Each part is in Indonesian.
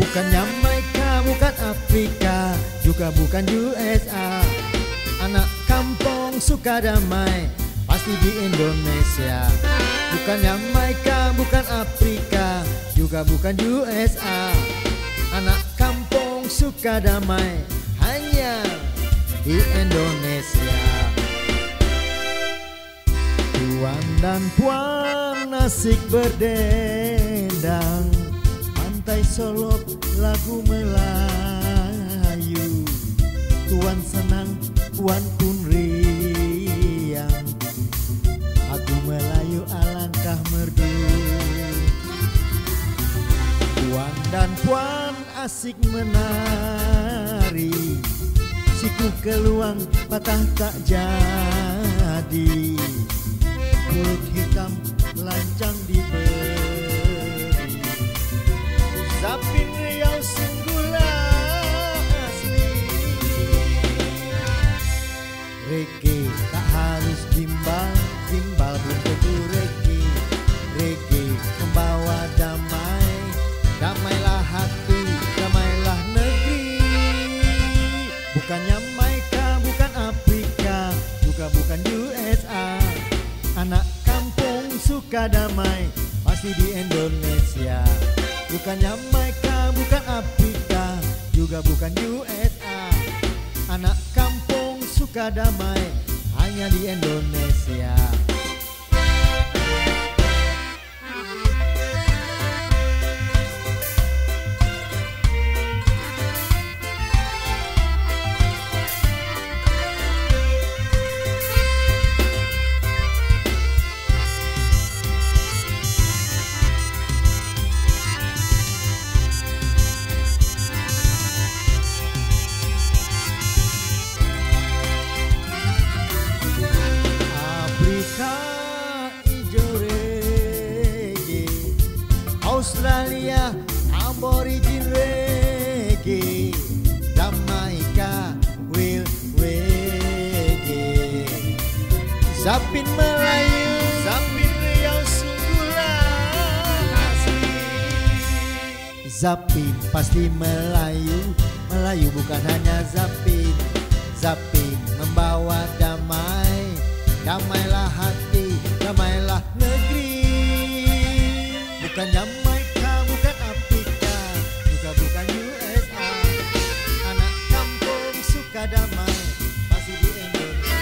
Bukan Jamaika, bukan Afrika, juga bukan USA. Anak kampung suka damai, pasti di Indonesia. Bukan Jamaika, bukan Afrika, juga bukan USA. Anak kampung suka damai, hanya di Indonesia. Tuan dan puan asik berdendang, pantai Solok lagu Melayu. Tuan senang, puan pun riang, lagu Melayu alangkah merdu. Tuan dan puan asik menari, siku keluang patah tak jadi. Kulit hitam lancang diberi, Zapin Riau sungguhlah asli. Reggae tak harus gimbal, gimbal belum tentu reggae. Reggae membawa damai, damailah hati, damailah negeri. Bukan Jamaika, bukan Afrika, juga bukan USA. Anak kampung suka damai, pasti di Indonesia. Bukan Jamaika, bukan Afrika, juga bukan USA. Anak kampung suka damai, hanya di Indonesia. Australia, aborigin reggae, Jamaika, will reggae. Zapin Melayu, Zapin Riau sungguhlah asli. Zapin pasti Melayu, Melayu bukan hanya Zapin. Zapin membawa damai, damailah hati, damailah negeri. Bukan Jamaika, bukan Afrika, juga bukan USA. Anak kampung suka damai, pasti di Indonesia.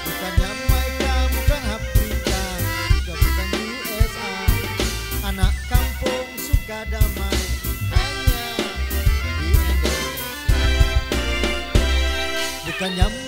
Bukan Jamaika, bukan Afrika, juga bukan USA. Anak kampung suka damai, hanya di Indonesia. Bukan Jamaika.